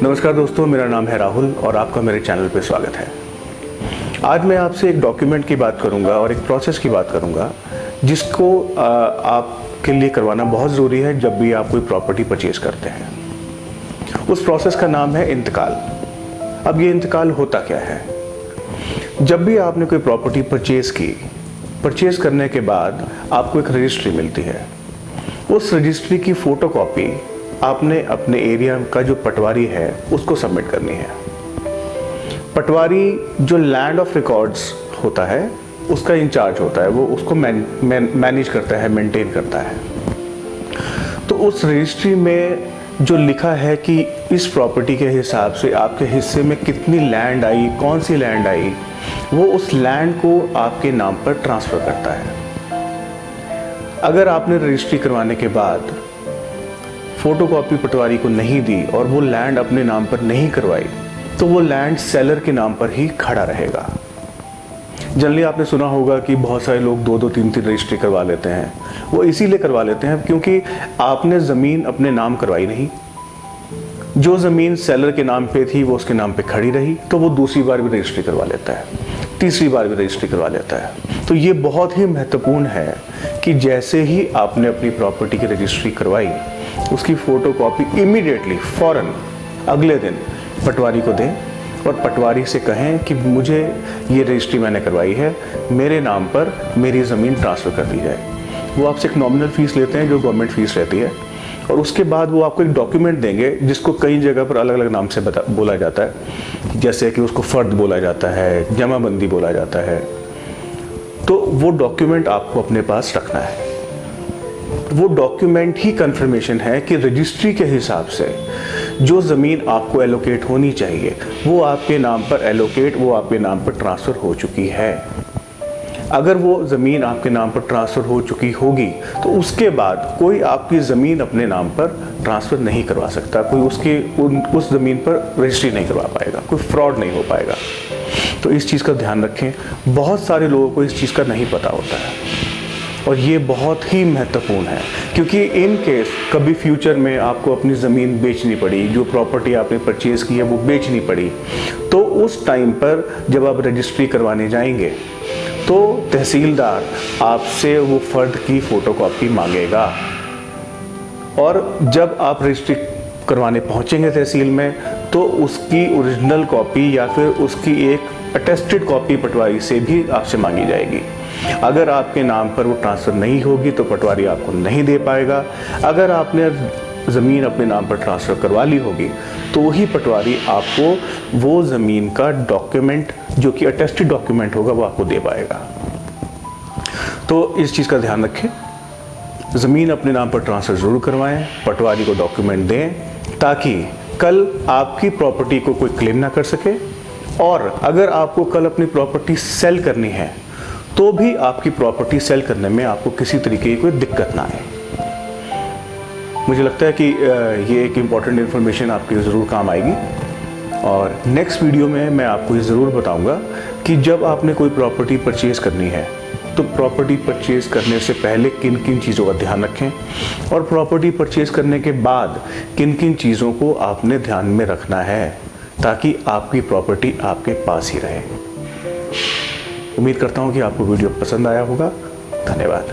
नमस्कार दोस्तों, मेरा नाम है राहुल और आपका मेरे चैनल पे स्वागत है। आज मैं आपसे एक डॉक्यूमेंट की बात करूंगा और एक प्रोसेस की बात करूंगा जिसको आपके लिए करवाना बहुत ज़रूरी है जब भी आप कोई प्रॉपर्टी परचेज करते हैं। उस प्रोसेस का नाम है इंतकाल। अब ये इंतकाल होता क्या है? जब भी आपने कोई प्रॉपर्टी परचेज करने के बाद आपको एक रजिस्ट्री मिलती है। उस रजिस्ट्री की फ़ोटोकॉपी आपने अपने एरिया का जो पटवारी है उसको सबमिट करनी है। पटवारी जो लैंड ऑफ रिकॉर्ड्स होता है उसका इंचार्ज होता है, वो उसको मैनेज करता है, मेंटेन करता है। तो उस रजिस्ट्री में जो लिखा है कि इस प्रॉपर्टी के हिसाब से आपके हिस्से में कितनी लैंड आई, कौन सी लैंड आई, वो उस लैंड को आपके नाम पर ट्रांसफ़र करता है। अगर आपने रजिस्ट्री करवाने के बाद फोटोकॉपी पटवारी को नहीं दी और वो लैंड अपने नाम पर नहीं करवाई तो वो लैंड सेलर के नाम पर ही खड़ा रहेगा। जनरली आपने सुना होगा कि बहुत सारे लोग 2-2, 3-3 रजिस्ट्री करवा लेते हैं। वो इसीलिए करवा लेते हैं क्योंकि आपने ज़मीन अपने नाम करवाई नहीं। जो ज़मीन सेलर के नाम पे थी वो उसके नाम पे खड़ी रही, तो वो दूसरी बार भी रजिस्ट्री करवा लेता है, तीसरी बार भी रजिस्ट्री करवा लेता है। तो ये बहुत ही महत्वपूर्ण है कि जैसे ही आपने अपनी प्रॉपर्टी की रजिस्ट्री करवाई उसकी फ़ोटोकॉपी इमीडिएटली फ़ौरन अगले दिन पटवारी को दें और पटवारी से कहें कि मुझे ये रजिस्ट्री मैंने करवाई है, मेरे नाम पर मेरी ज़मीन ट्रांसफ़र कर दी जाए। वो आपसे एक नॉमिनल फ़ीस लेते हैं जो गवर्नमेंट फ़ीस रहती है, और उसके बाद वो आपको एक डॉक्यूमेंट देंगे जिसको कई जगह पर अलग अलग नाम से बोला जाता है, जैसे कि उसको फ़र्द बोला जाता है, जमाबंदी बोला जाता है। तो वो डॉक्यूमेंट आपको अपने पास रखना है। वो डॉक्यूमेंट ही कंफर्मेशन है कि रजिस्ट्री के हिसाब से जो ज़मीन आपको एलोकेट होनी चाहिए वो आपके नाम पर एलोकेट, वो आपके नाम पर ट्रांसफ़र हो चुकी है। अगर वो ज़मीन आपके नाम पर ट्रांसफ़र हो चुकी होगी तो उसके बाद कोई आपकी ज़मीन अपने नाम पर ट्रांसफ़र नहीं करवा सकता, कोई उस ज़मीन पर रजिस्ट्री नहीं करवा पाएगा, कोई फ्रॉड नहीं हो पाएगा। तो इस चीज़ का ध्यान रखें। बहुत सारे लोगों को इस चीज़ का नहीं पता होता है और ये बहुत ही महत्वपूर्ण है, क्योंकि इन केस कभी फ्यूचर में आपको अपनी ज़मीन बेचनी पड़ी, जो प्रॉपर्टी आपने परचेज़ की है वो बेचनी पड़ी, तो उस टाइम पर जब आप रजिस्ट्री करवाने जाएंगे तो तहसीलदार आपसे वो फ़र्द की फ़ोटोकॉपी मांगेगा। और जब आप रजिस्ट्री करवाने पहुंचेंगे तहसील में तो उसकी ओरिजिनल कॉपी या फिर उसकी एक अटेस्टेड कॉपी पटवारी से भी आपसे मांगी जाएगी। अगर आपके नाम पर वो ट्रांसफ़र नहीं होगी तो पटवारी आपको नहीं दे पाएगा। अगर आपने ज़मीन अपने नाम पर ट्रांसफ़र करवा ली होगी तो ही पटवारी आपको वो ज़मीन का डॉक्यूमेंट, जो कि अटेस्टेड डॉक्यूमेंट होगा, वो आपको दे पाएगा। तो इस चीज़ का ध्यान रखें। ज़मीन अपने नाम पर ट्रांसफ़र ज़रूर करवाएं, पटवारी को डॉक्यूमेंट दें, ताकि कल आपकी प्रॉपर्टी को कोई क्लेम ना कर सके। और अगर आपको कल अपनी प्रॉपर्टी सेल करनी है तो भी आपकी प्रॉपर्टी सेल करने में आपको किसी तरीके की कोई दिक्कत ना आए। मुझे लगता है कि ये एक इम्पॉर्टेंट इन्फॉर्मेशन आपके ज़रूर काम आएगी। और नेक्स्ट वीडियो में मैं आपको ये ज़रूर बताऊंगा कि जब आपने कोई प्रॉपर्टी परचेज़ करनी है तो प्रॉपर्टी परचेज़ करने से पहले किन किन चीज़ों का ध्यान रखें, और प्रॉपर्टी परचेज़ करने के बाद किन किन चीज़ों को आपने ध्यान में रखना है ताकि आपकी प्रॉपर्टी आपके पास ही रहे। उम्मीद करता हूँ कि आपको वीडियो पसंद आया होगा। धन्यवाद।